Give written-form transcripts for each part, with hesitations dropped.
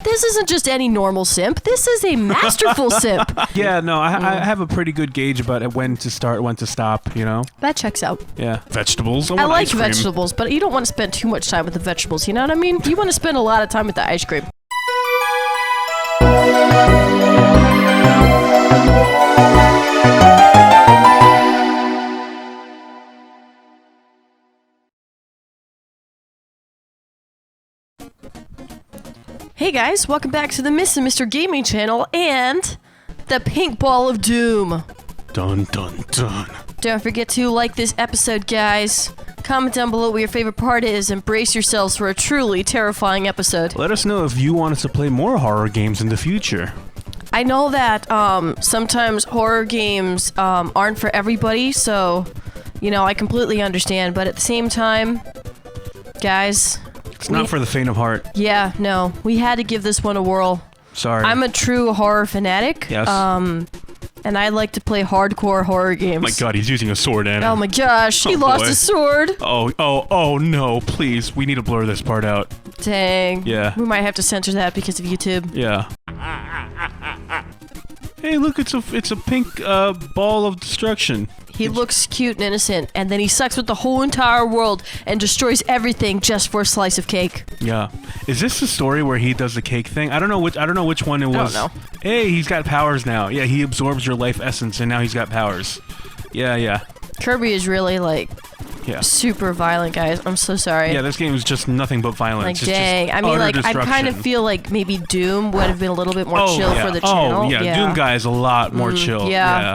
this isn't just any normal simp. This is a masterful simp. Yeah, no, I have a pretty good gauge about when to start, when to stop, you know? That checks out. Yeah. Vegetables. I like vegetables, but you don't want to spend too much time with the vegetables, you know what I mean? You want to spend a lot of time with the ice cream. Hey guys, welcome back to the Miss and Mr. Gaming channel and the Pink Ball of Doom. Dun dun dun. Don't forget to like this episode, guys. Comment down below what your favorite part is and brace yourselves for a truly terrifying episode. Let us know if you want us to play more horror games in the future. I know that sometimes horror games aren't for everybody, so, you know, I completely understand, but at the same time, guys... It's not for the faint of heart. Yeah, no. We had to give this one a whirl. Sorry. I'm a true horror fanatic. Yes. And I like to play hardcore horror games. Oh my god, he's using a sword, Anna. Oh my gosh, he lost his sword. Oh no, please. We need to blur this part out. Dang. Yeah. We might have to censor that because of YouTube. Yeah. Hey, look, it's a pink ball of destruction. He looks cute and innocent, and then he sucks with the whole entire world and destroys everything just for a slice of cake. Yeah. Is this the story where he does the cake thing? I don't know which one it was. I don't know. Hey, he's got powers now. Yeah, he absorbs your life essence, and now he's got powers. Yeah. Kirby is really, like, yeah. super violent, guys. I'm so sorry. Yeah, this game is just nothing but violence. Like, it's dang. I mean, like, I kind of feel like maybe Doom would have been a little bit more chill for the channel. Oh, yeah. Doom guy is a lot more chill. Yeah.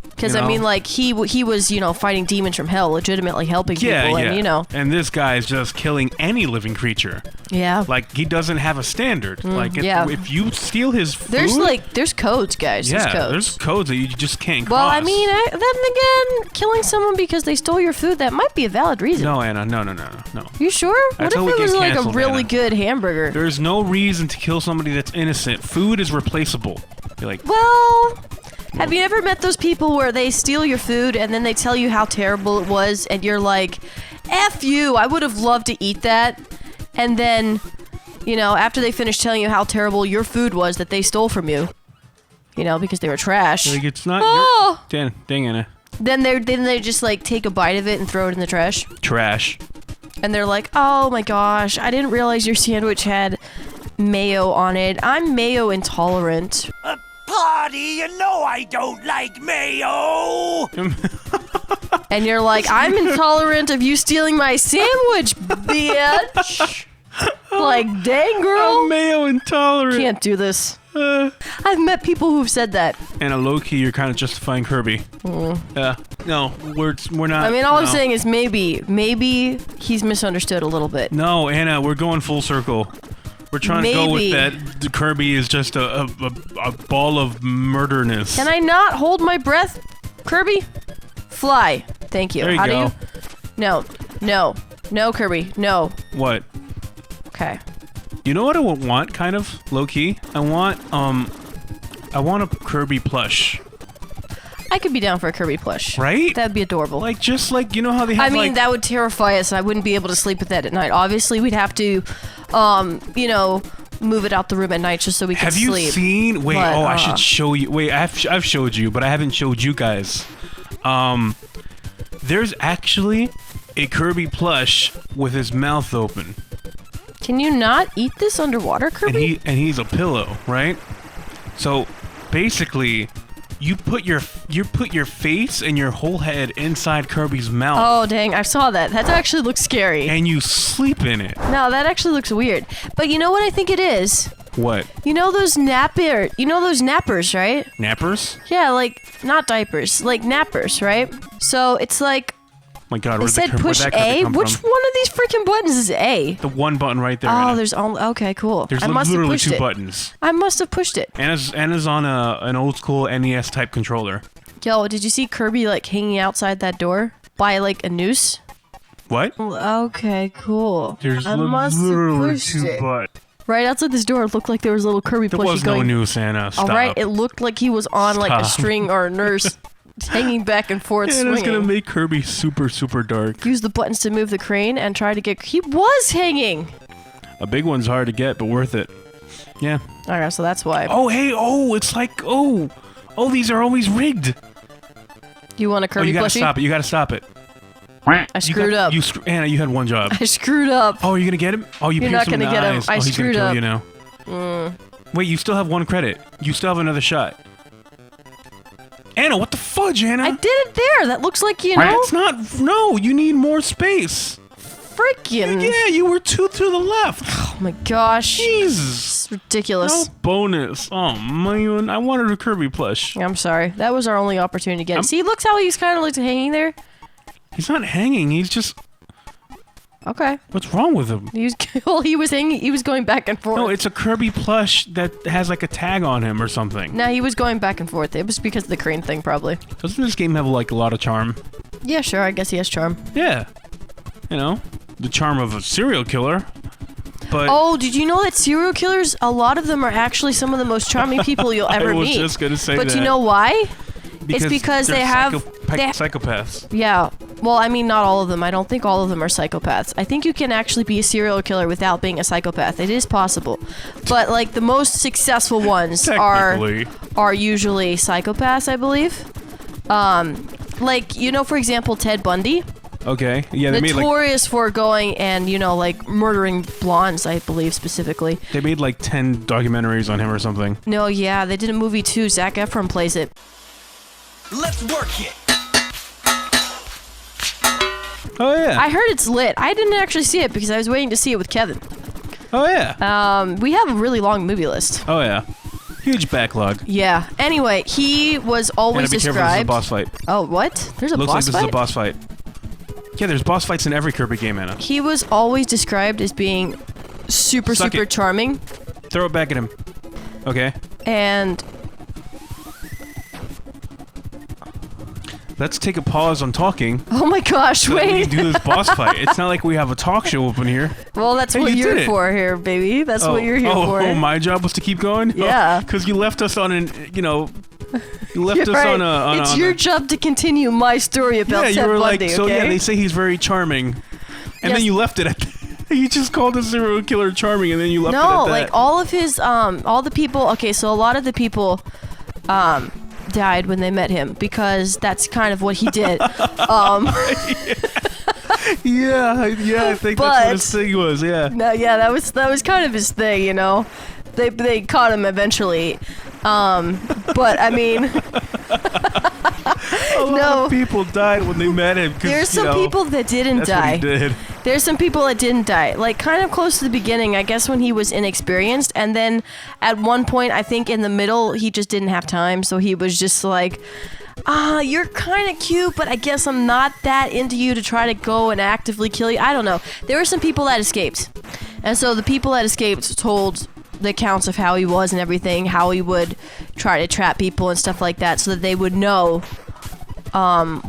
Because, I mean, like, he was, you know, fighting demons from hell, legitimately helping people, and, you know. And this guy is just killing any living creature. Yeah. Like, he doesn't have a standard. Like, if you steal his food... There's codes, guys. Yeah, there's codes that you just can't cross. Well, I mean, then again, killing someone because they stole your food, that might be a valid reason. No, Anna, no. You sure? What if it was, like, a really good hamburger? There's no reason to kill somebody that's innocent. Food is replaceable. You're like... Well... Have you ever met those people where they steal your food and then they tell you how terrible it was and you're like, F you, I would have loved to eat that. And then, you know, after they finish telling you how terrible your food was that they stole from you, you know, because they were trash. Like, it's not your... Dang Anna. Then they just, like, take a bite of it and throw it in the trash. Trash. And they're like, oh my gosh, I didn't realize your sandwich had mayo on it. I'm mayo intolerant. Party, you know I don't like mayo! And you're like, I'm intolerant of you stealing my sandwich, bitch! Like, dang, girl! I'm mayo intolerant! Can't do this. I've met people who've said that. And a low-key, you're kind of justifying Kirby. Yeah. No, we're not... I mean, all I'm saying is maybe he's misunderstood a little bit. No, Anna, we're going full circle. We're trying to go with that. The Kirby is just a ball of murderness. Can I not hold my breath, Kirby? Fly. Thank you. There you go. No, Kirby. No. What? Okay. You know what I want, kind of low key? I want a Kirby plush. I could be down for a Kirby plush. Right? That'd be adorable. Like, just like, you know how they have, I mean, that would terrify us, and I wouldn't be able to sleep with that at night. Obviously, we'd have to, you know, move it out the room at night just so we could sleep. Have you seen... Wait, but, I should show you... Wait, I've showed you, but I haven't showed you guys. There's actually a Kirby plush with his mouth open. Can you not eat this underwater, Kirby? And he's a pillow, right? So, basically... You put your face and your whole head inside Kirby's mouth. Oh dang! I saw that. That actually looks scary. And you sleep in it. No, that actually looks weird. But you know what I think it is? What? You know those nappers, right? Nappers? Yeah, like not diapers, like nappers, right? So it's like. My God, they said push A. Which one of these freaking buttons is A? The one button right there. Oh, there's only... Okay, cool. There's literally two buttons. I must have pushed it. Anna's on an old school NES type controller. Yo, did you see Kirby like hanging outside that door by like a noose? What? Okay, cool. There's literally two buttons. Right outside this door, it looked like there was a little Kirby plushie going. There was no noose, Anna. Stop. All right, it looked like he was on like a string or a nurse. Hanging back and forth, swinging. It's gonna make Kirby super, super dark. Use the buttons to move the crane and try to get... He was hanging! A big one's hard to get, but worth it. Yeah. Okay, so that's why. Oh, hey, it's like, these are always rigged. You want a Kirby you gotta plushie? stop it. You gotta stop it. I screwed up. Anna, you had one job. I screwed up. Oh, are you gonna get him? Oh, You're not pierced him in gonna the get him. eyes. I he's screwed gonna kill up. you now. Wait, you still have 1 credit. You still have another shot. Anna, what the fudge, Anna? I did it there. That looks like, you know. It's not. No, you need more space. Freaking. Yeah, you were 2 to the left. Oh my gosh. Jesus. It's ridiculous. No bonus. Oh man, I wanted a Kirby plush. I'm sorry. That was our only opportunity to get it. See, looks how he's kind of like hanging there. He's not hanging. He's just. Okay. What's wrong with him? He was hanging. He was going back and forth. No, it's a Kirby plush that has like a tag on him or something. No, he was going back and forth. It was because of the crane thing, probably. Doesn't this game have like a lot of charm? Yeah, sure. I guess he has charm. Yeah. You know, the charm of a serial killer. But Oh, did you know that serial killers, a lot of them are actually some of the most charming people you'll ever meet? I was just gonna say but that. you know why? It's because they have psychopaths. Yeah. Well, I mean, not all of them. I don't think all of them are psychopaths. I think you can actually be a serial killer without being a psychopath. It is possible. But like the most successful ones are usually psychopaths, I believe. Like, you know, for example, Ted Bundy. Okay. Yeah, they notorious for going and, you know, like murdering blondes, I believe specifically. They made like 10 documentaries on him or something. No, yeah, they did a movie too. Zac Efron plays it. Let's work it. Oh yeah. I heard it's lit. I didn't actually see it because I was waiting to see it with Kevin. Oh yeah. We have a really long movie list. Oh yeah. Huge backlog. Yeah. Anyway, he was always Be careful, this is a described. boss fight. Oh, what? There's a Looks boss like this fight? is a boss fight. Yeah, there's boss fights in every Kirby game, Anna. He was always described as being super charming. Throw it back at him. Okay. And let's take a pause on talking. oh my gosh, So that we wait. can do this boss fight. It's not like we have a talk show open here. Well, that's Hey, what you you're did it. for here, baby. That's what you're here for. Oh, my job was to keep going? Yeah. Because you left us on an, you know, you left You're us right. on a... It's your job to continue my story about Yeah, Ted you were Bundy, like, so okay? yeah, they say he's very charming. And Yes. then you left it at you just called a serial killer charming and then you left it at No, that. like all of his, all the people, okay, so a lot of the people, died when they met him because that's kind of what he did. Yeah, I think that's what his thing was, yeah. No, yeah, that was kind of his thing, you know. They caught him eventually. But I mean, A lot of people died when they met him. There's some people that didn't that's die. What he did. There's some people that didn't die. Like, kind of close to the beginning, I guess, when he was inexperienced. And then at one point, I think in the middle, he just didn't have time. So he was just like, you're kind of cute, but I guess I'm not that into you to try to go and actively kill you. I don't know. There were some people that escaped. And so the people that escaped told the accounts of how he was and everything, how he would try to trap people and stuff like that so that they would know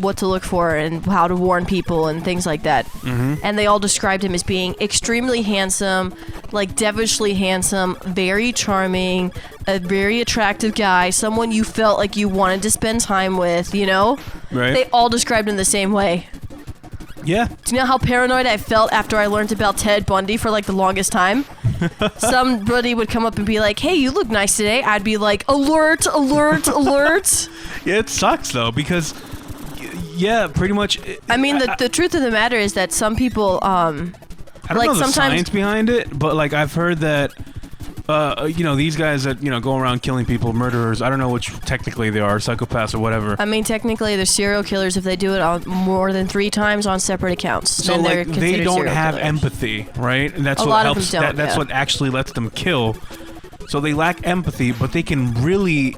what to look for and how to warn people and things like that. Mm-hmm. And they all described him as being extremely handsome, like devilishly handsome, very charming, a very attractive guy, someone you felt like you wanted to spend time with, you know? Right. They all described him the same way. Yeah. Do you know how paranoid I felt after I learned about Ted Bundy for like the longest time? Somebody would come up and be like, hey, you look nice today. I'd be like, alert, alert, alert. Yeah, it sucks though because yeah, pretty much. I mean, the truth of the matter is that some people, I don't like know the sometimes science behind it, but like I've heard that, you know, these guys that go around killing people, murderers. I don't know which technically they are, psychopaths or whatever. I mean, technically, they're serial killers if they do it on more than 3 times on separate accounts. So then they're like they considered don't serial have killers. empathy, right? And that's A what lot of helps. them don't, That's yeah. what actually lets them kill. So they lack empathy, but they can really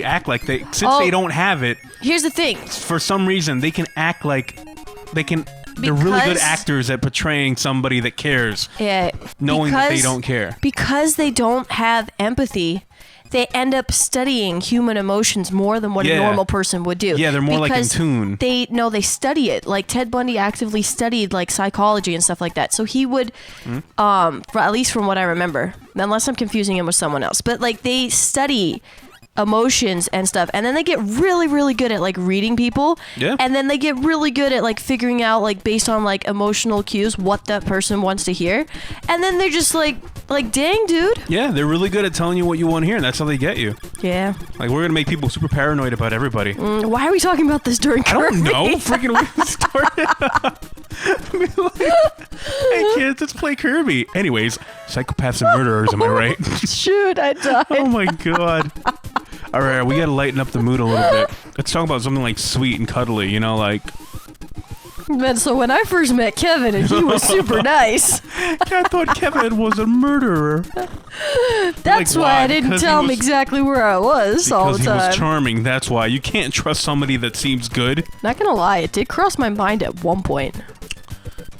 act like they since they don't have it. Here's the thing. For some reason, they can act like they can. They're really good Because- actors at portraying somebody that cares, Yeah, knowing that they because- don't care. Because they don't have empathy, they end up studying human emotions more than what a Yeah. normal person would do. Yeah, they're more like in Because tune. They study it. Like Ted Bundy actively studied like psychology and stuff like that. So he would, at least from what I remember, unless I'm confusing him with someone else, but like they study emotions and stuff, and then they get really, really good at like reading people. Yeah. And then they get really good at like figuring out like based on like emotional cues what that person wants to hear, and then they're just like dang, dude. Yeah, they're really good at telling you what you want to hear, and that's how they get you. Yeah. Like, we're gonna make people super paranoid about everybody. Why are we talking about this during Kirby? I don't know. Freaking we started. Be like, hey kids, let's play Kirby. Anyways, psychopaths and murderers. Am I right? Shoot, I died. Oh my god. All right, we gotta lighten up the mood a little bit. Let's talk about something like sweet and cuddly. You know, like. Man, so when I first met Kevin and he was super nice. I thought Kevin was a murderer. That's Like, why why? I didn't Because tell he him was- exactly where I was all the Because he was time. charming. That's why you can't trust somebody that seems good. Not gonna lie, it did cross my mind at one point.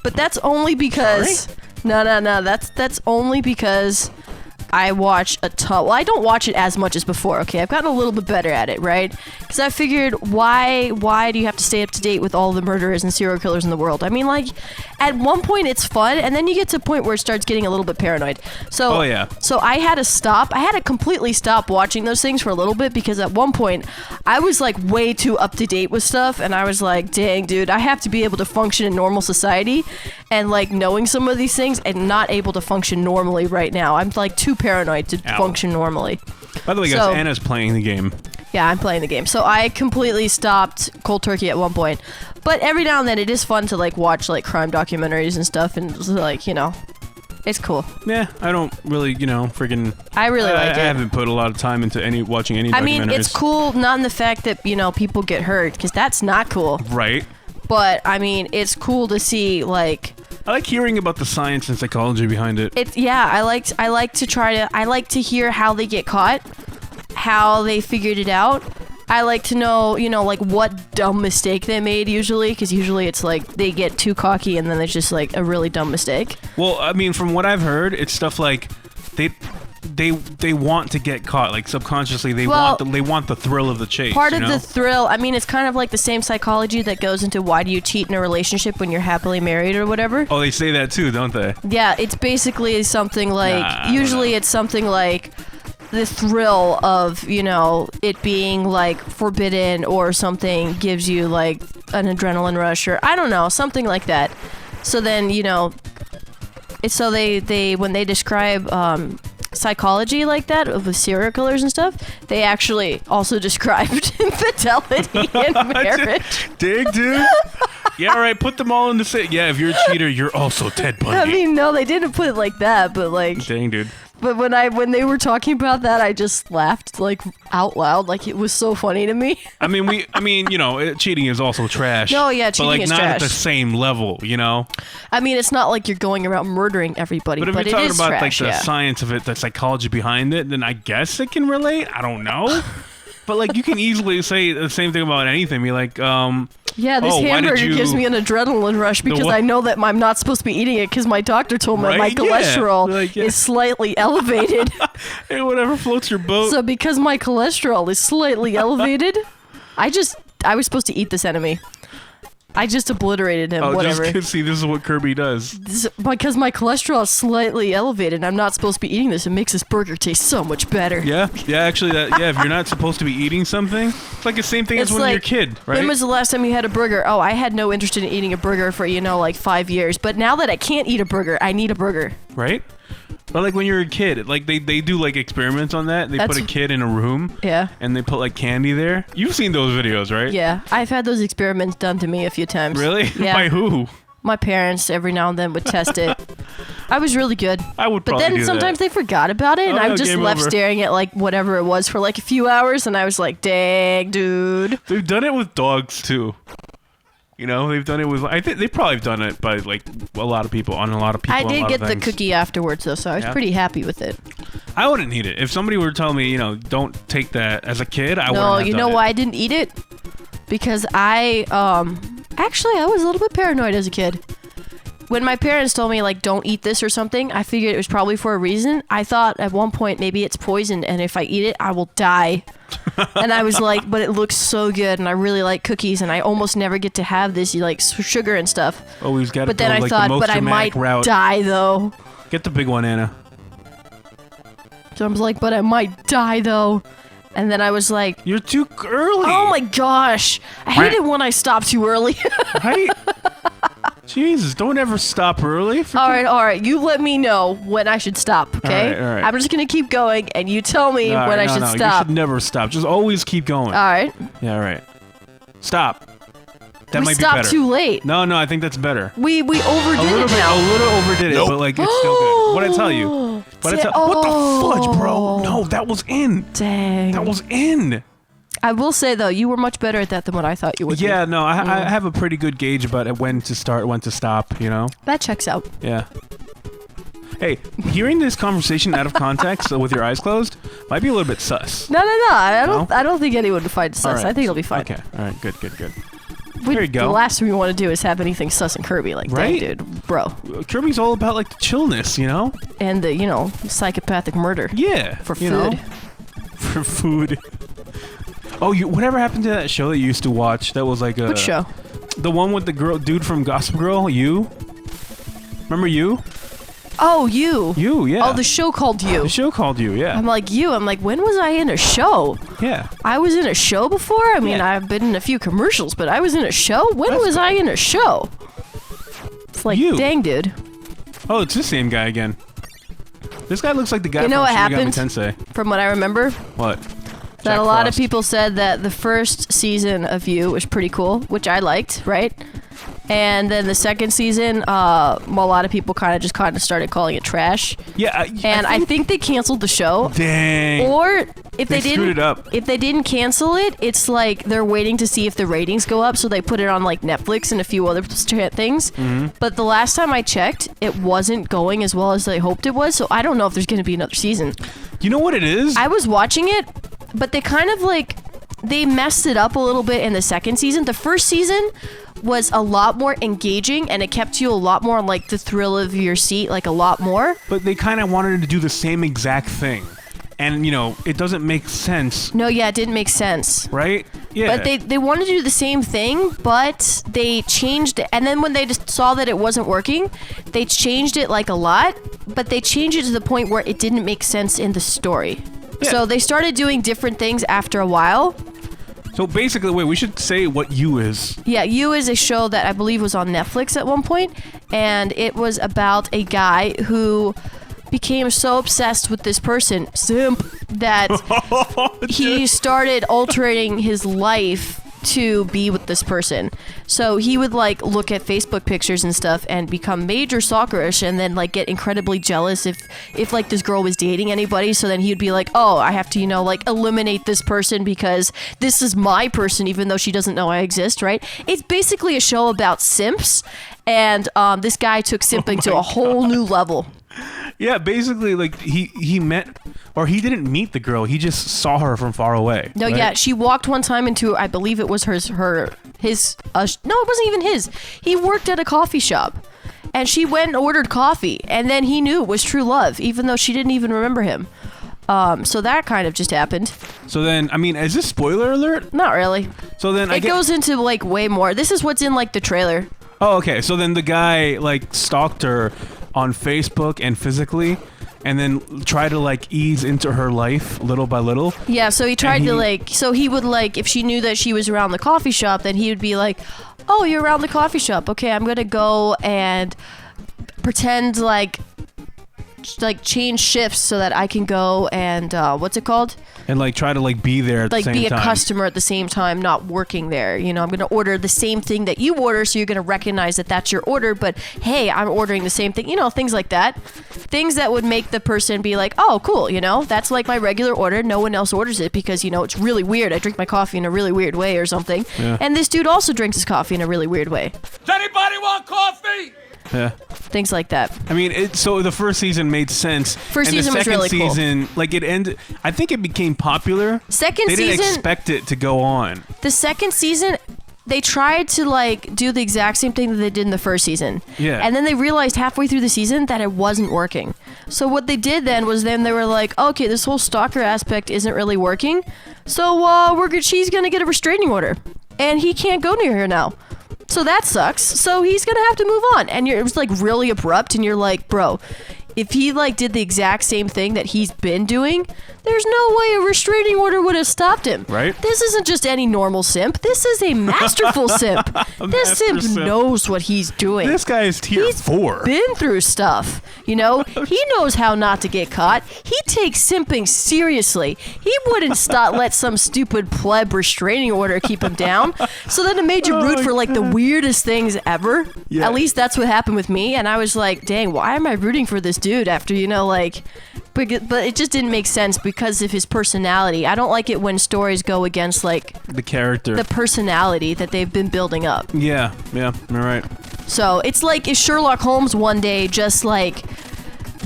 But that's only because no, that's only because I watch a ton. Well, I don't watch it as much as before. Okay, I've gotten a little bit better at it, right? Because I figured, why do you have to stay up to date with all the murderers and serial killers in the world? I mean, like, at one point it's fun, and then you get to a point where it starts getting a little bit paranoid. So, Oh, yeah. So I had to stop. I had to completely stop watching those things for a little bit because at one point I was like way too up to date with stuff, and I was like, dang, dude, I have to be able to function in normal society, and like knowing some of these things and not able to function normally right now. I'm like too paranoid to Ow. function normally. By the way, guys, So- Anna's playing the game. Yeah, I'm playing the game. So I completely stopped cold turkey at one point. But every now and then it is fun to like watch like crime documentaries and stuff, and like, you know, it's cool. Yeah, I don't really, freaking. I really like I it. haven't put a lot of time into watching any documentaries. I mean, it's cool not in the fact that, you know, people get hurt, because that's not cool. Right. But I mean, it's cool to see like I like hearing about the science and psychology behind it. it's I like to hear how they get caught, how they figured it out. I like to know, you know, like what dumb mistake they made usually, because usually it's like they get too cocky and then there's just like a really dumb mistake. Well, I mean, from what I've heard, it's stuff like they want to get caught, like subconsciously they Well, want the thrill of the chase. Part you of know? the thrill, I mean, it's kind of like the same psychology that goes into why do you cheat in a relationship when you're happily married or whatever. Oh, they say that too, don't they? Yeah, it's basically something like, Nah, I don't usually know. it's something like the thrill of, you know, it being like forbidden or something gives you like an adrenaline rush, or I don't know, something like that. So then, you know, it's so they when they describe psychology like that of the serial killers and stuff, they actually also described infidelity in marriage. Dig, dude. Yeah, all right. Put them all in the same. Yeah, if you're a cheater, you're also Ted Bundy. I mean, no, they didn't put it like that, but like, Dang, dude. but when they were talking about that, I just laughed like out loud, like it was so funny to me. I mean, cheating is also trash. No, yeah, but cheating like is not at trash. the same level, you know. I mean, it's not like you're going around murdering everybody, But if but you're it talking is about trash. like the Yeah. science of it, the psychology behind it, then I guess it can relate. I don't know. But like you can easily say the same thing about anything. Be like, Yeah, this Oh, why did hamburger you- gives me an adrenaline rush because what? I know that I'm not supposed to be eating it because my doctor told me my Right? Yeah. cholesterol Like, yeah. is slightly elevated. hey, whatever floats your boat. So because my cholesterol is slightly elevated, I was supposed to eat this enemy. I just obliterated him, whatever. just see, this is what Kirby does. Because my cholesterol is slightly elevated, I'm not supposed to be eating this. It makes this burger taste so much better. Yeah, actually, if you're not supposed to be eating something, it's like the same thing as It's when you're a like, kid, right? When was the last time you had a burger? Oh, I had no interest in eating a burger for, like 5 years. But now that I can't eat a burger, I need a burger. Right? But like when you're a kid, like they do like experiments on that. They put a kid in a room Yeah. and they put like candy there. You've seen those videos, right? Yeah. I've had those experiments done to me a few times. Really? Yeah. By who? My parents every now and then would test it. I was really good. I would But probably then do sometimes that. they forgot about it, and Oh, I no, just game left over. staring at like whatever it was for like a few hours, and I was like, dang, dude. They've done it with dogs too. You know, they've done it with. I think they probably have done it by like a lot of people on a lot of people. I on a did lot get of the things. cookie afterwards, though, so I was Yeah. pretty happy with it. I wouldn't eat it if somebody were telling me, don't take that as a kid. I wouldn't. No, have you done know it. why I didn't eat it? Because I actually I was a little bit paranoid as a kid. When my parents told me like don't eat this or something, I figured it was probably for a reason. I thought at one point maybe it's poison, and if I eat it, I will die. And I was like, but it looks so good, and I really like cookies, and I almost never get to have this like sugar and stuff. Always got to But go then I like thought, the most but I dramatic might route. die though. Get the big one, Anna. So I was like, but I might die though. And then I was like, You're too early. oh my gosh. I hate it when I stop too early. Right? Jesus, don't ever stop early. All right. You let me know when I should stop, okay? All right. I'm just going to keep going, and you tell me when I should stop. You should never stop. Just always keep going. All right. Yeah, all right. Stop. That We might be stopped better. too late. No, I think that's better. We overdid it now. A little overdid it, but like it's still good. What'd I tell you? What the fudge, bro? No, that was in. Dang. That was in. I will say, though, you were much better at that than what I thought you would be. Yeah, no, I have a pretty good gauge about when to start, when to stop, you know? That checks out. Yeah. Hey, hearing this conversation out of context with your eyes closed might be a little bit sus. No. I don't think anyone would find it sus. Right. I think it'll be fine. Okay, all right, good. There you go. The last thing we want to do is have anything sus and Kirby. Like, right? dang, dude, bro. Kirby's all about, like, the chillness, you know? And the, psychopathic murder. Yeah. For you food. know? For food. Oh, whatever happened to that show that you used to watch? That was like a... Which show? The one with the dude from Gossip Girl, You? Remember You? Oh, You. You, yeah. Oh, the show called You. The show called You, yeah. I'm like, when was I in a show? Yeah. I was in a show before? I mean, Yeah. I've been in a few commercials, but I was in a show? When That's was cool. I in a show? It's like, You. dang, dude. Oh, it's the same guy again. This guy looks like the guy You know from what Shin Megami happened? Tensei. From what I remember, What? that Jack a lot of Frost. people said that the first season of You was pretty cool, which I liked, right? And then the second season, a lot of people kind of started calling it trash. Yeah, And I think they canceled the show. Dang. Or if They they screwed didn't, it up. if they didn't cancel it, it's like they're waiting to see if the ratings go up, so they put it on like Netflix and a few other things. Mm-hmm. But the last time I checked, it wasn't going as well as they hoped it was. So I don't know if there's going to be another season. You know what it is? I was watching it, but they kind of like they messed it up a little bit in the second season. The first season was a lot more engaging, and it kept you a lot more on like the thrill of your seat, like a lot more. But they kind of wanted to do the same exact thing. And, it doesn't make sense, No, yeah, it didn't make sense. right? Yeah. But they wanted to do the same thing, but they changed it. And then when they just saw that it wasn't working, they changed it like a lot, but they changed it to the point where it didn't make sense in the story. Yeah. So they started doing different things after a while. So basically, wait, we should say what You is. Yeah, You is a show that I believe was on Netflix at one point, and it was about a guy who became so obsessed with this person, Simp, that he started altering his life to be with this person. So he would like look at Facebook pictures and stuff and become major stalkerish, and then like get incredibly jealous if like this girl was dating anybody. So then he'd be like, oh, I have to like eliminate this person because this is my person, even though she doesn't know I exist, right? It's basically a show about simps, and this guy took simping to a whole new level. Yeah, basically, like, he met, or he didn't meet the girl, he just saw her from far away. No, right? yeah, she walked one time into, I believe it was his, no, it wasn't even his. He worked at a coffee shop, and she went and ordered coffee, and then he knew it was true love, even though she didn't even remember him. So that kind of just happened. So then, I mean, is this spoiler alert? Not really. So then It goes into, like, way more. This is what's in, like, the trailer. Oh, okay. So then the guy, like, stalked her on Facebook and physically, and then tried to, like, ease into her life little by little. Yeah, so he tried And to, he- like, so he would, like, if she knew that she was around the coffee shop, then he would be like, oh, you're around the coffee shop. Okay, I'm gonna go and pretend, like change shifts so that I can go and, what's it called? And, like, try to, like, be there at Like, the same be a time. customer at the same time, not working there. I'm going to order the same thing that you order, so you're going to recognize that that's your order, but hey, I'm ordering the same thing. Things like that. Things that would make the person be like, oh, cool, that's like my regular order. No one else orders it because, it's really weird. I drink my coffee in a really weird way or something. Yeah. And this dude also drinks his coffee in a really weird way. Does anybody want coffee? Yeah. Things like that. I mean, so the first season made sense. First and season the was second really cool. season, like, it ended. I think it became popular. Second They didn't season, expect it to go on. the second season, they tried to like do the exact same thing that they did in the first season. Yeah. And then they realized halfway through the season that it wasn't working. So what they did then was they were like, okay, this whole stalker aspect isn't really working. So she's gonna get a restraining order, and he can't go near her now. So that sucks. So he's gonna have to move on. And it was like really abrupt, and you're like, bro, if he like did the exact same thing that he's been doing, there's no way a restraining order would have stopped him. Right. This isn't just any normal simp. This is a masterful simp. This master simp knows what he's doing. This guy is tier 4. Been through stuff, you know. He knows how not to get caught. He takes simping seriously. He wouldn't let some stupid pleb restraining order keep him down. So then it made you root for like the weirdest things ever. Yeah. At least that's what happened with me. And I was like, dang, why am I rooting for this dude after, you know, like... But it just didn't make sense because of his personality. I don't like it when stories go against, like... The character. The personality that they've been building up. Yeah, you're right. So, it's like if Sherlock Holmes one day just, like...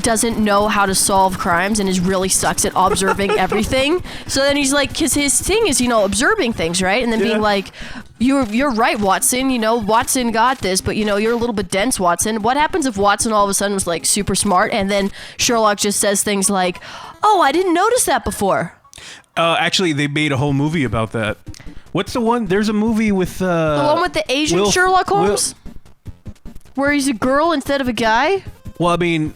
doesn't know how to solve crimes and is really sucks at observing everything. So then he's like, because his thing is, you know, observing things, right? And then being like, you're right, Watson, you know, Watson got this, but, you know, you're a little bit dense, Watson. What happens if Watson all of a sudden was, like, super smart, and then Sherlock just says things like, oh, I didn't notice that before? Actually, they made a whole movie about that. What's the one? There's a movie with... the one with the Asian Sherlock Holmes? Where he's a girl instead of a guy? Well, I mean...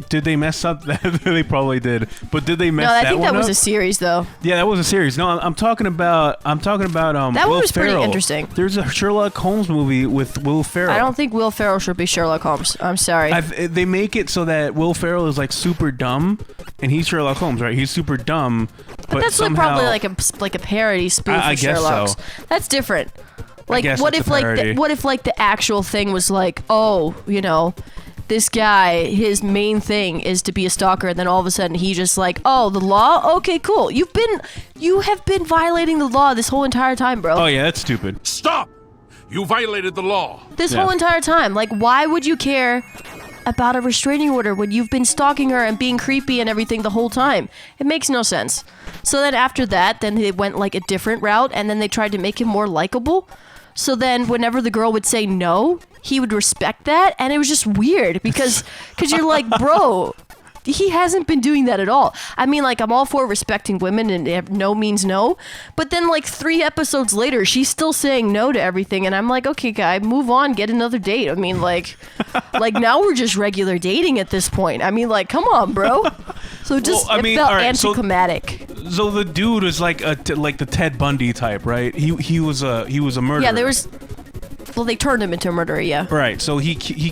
Did they mess up that? They probably did. But did they mess that one up? No, I think that was a series, though. Yeah, that was a series. No, I'm talking about that Will one was Ferrell. pretty interesting. There's a Sherlock Holmes movie with Will Ferrell. I don't think Will Ferrell should be Sherlock Holmes. I'm sorry. They make it so that Will Ferrell is like super dumb, and he's Sherlock Holmes, right? He's super dumb, but that's somehow, probably like a parody spoof I of guess Sherlock's. so. That's different. Like, guess what it's if a parody. what if like the actual thing was like, oh, you know, this guy, his main thing is to be a stalker, and then all of a sudden he just like, oh, the law? Okay, cool. You have been violating the law this whole entire time, bro. Oh yeah, that's stupid. Stop! You violated the law. This whole entire time. Like, why would you care about a restraining order when you've been stalking her and being creepy and everything the whole time? It makes no sense. So then after that, then they went like a different route, and then they tried to make him more likable. So then whenever the girl would say no, he would respect that, and it was just weird because you're like, bro, he hasn't been doing that at all. I mean, like, I'm all for respecting women, and no means no, but then like 3 episodes later, she's still saying no to everything, and I'm like, okay, guy, move on, get another date. I mean, like now we're just regular dating at this point. I mean, like, come on, bro. So just it felt anticlimactic. So the dude was like like the Ted Bundy type, right? He was a murderer. Yeah, well, they turned him into a murderer, yeah. Right. So he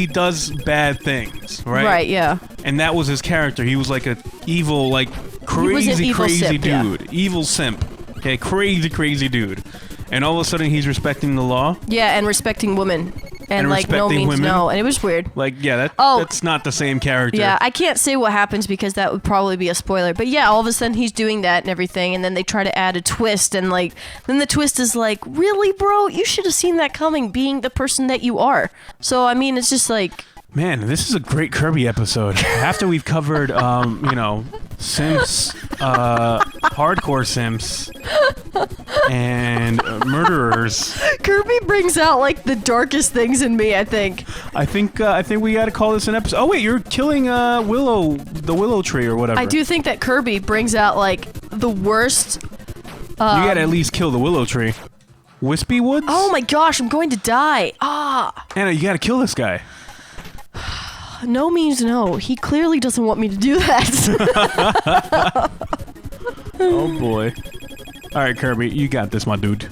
does bad things, right? Right, yeah. And that was his character. He was like a evil, like crazy simp, dude. yeah. Evil simp. Okay, crazy dude. And all of a sudden he's respecting the law. Yeah, and respecting women. And like, no respecting means women. no. And it was weird. Like, yeah, that's not the same character. Yeah, I can't say what happens because that would probably be a spoiler. But yeah, all of a sudden he's doing that and everything, and then they try to add a twist, and like, then the twist is like, really, bro? You should have seen that coming, being the person that you are. So, I mean, it's just like... Man, this is a great Kirby episode. After we've covered, you know, Sims, hardcore Sims, and murderers. Kirby brings out like the darkest things in me, I think. I think we got to call this an episode. Oh wait, you're killing the willow tree or whatever. I do think that Kirby brings out like the worst. You got to at least kill the willow tree. Wispy Woods? Oh my gosh, I'm going to die. Ah. Anna, you got to kill this guy. No means no. He clearly doesn't want me to do that. Oh boy. All right, Kirby, you got this, my dude.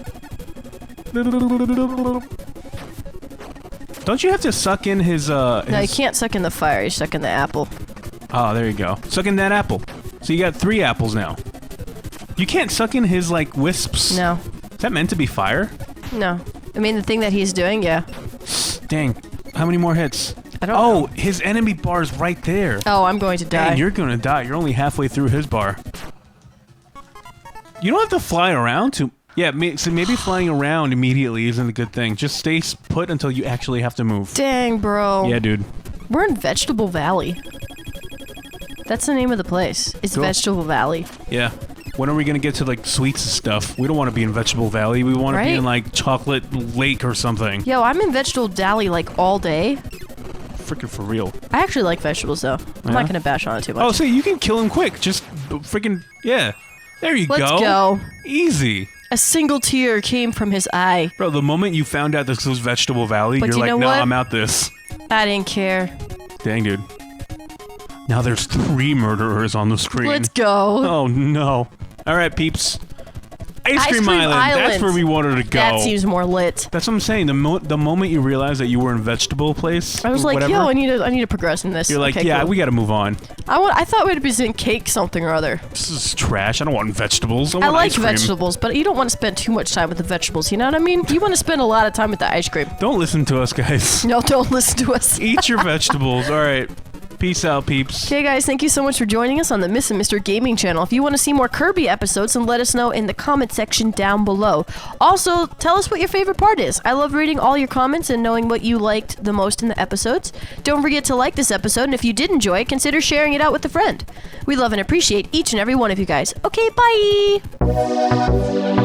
Don't you have to suck in his No, you can't suck in the fire. You suck in the apple. Oh, there you go. Suck in that apple. So you got 3 apples now. You can't suck in his, like, wisps. No. Is that meant to be fire? No. I mean, the thing that he's doing, yeah. Dang. How many more hits? I don't know. His enemy bar is right there. Oh, I'm going to die. Dang, you're going to die. You're only halfway through his bar. You don't have to fly around to... Yeah, so maybe flying around immediately isn't a good thing. Just stay put until you actually have to move. Dang, bro. Yeah, dude. We're in Vegetable Valley. That's the name of the place. It's Cool. Vegetable Valley. Yeah. When are we gonna get to like sweets and stuff? We don't want to be in Vegetable Valley. We want to be in like Chocolate Lake or something. Yo, I'm in Vegetable Valley like all day. Freaking for real. I actually like vegetables though. I'm not gonna bash on it too much. Oh, so you can kill him quick. Just freaking yeah. There you Let's go. go. Easy. A single tear came from his eye. Bro, the moment you found out this was Vegetable Valley, But you're you like, know no, what? I'm out this. I didn't care. Dang, dude. Now there's 3 murderers on the screen. Let's go. Oh no. Alright, peeps. Ice Cream Island. That's where we wanted to go. That seems more lit. That's what I'm saying. The moment you realize that you were in vegetable place, I was like, whatever, yo, I need to progress in this. you're like, okay, yeah, cool. we gotta move on. I thought we'd be in cake something or other. This is trash. I don't want vegetables. I I want like ice cream. vegetables, but you don't want to spend too much time with the vegetables, you know what I mean? You want to spend a lot of time with the ice cream. Don't listen to us, guys. No, don't listen to us. Eat your vegetables. All right. Peace out, peeps. Okay, guys, thank you so much for joining us on the Miss and Mr. Gaming channel. If you want to see more Kirby episodes, then let us know in the comment section down below. Also, tell us what your favorite part is. I love reading all your comments and knowing what you liked the most in the episodes. Don't forget to like this episode, and if you did enjoy it, consider sharing it out with a friend. We love and appreciate each and every one of you guys. Okay, bye!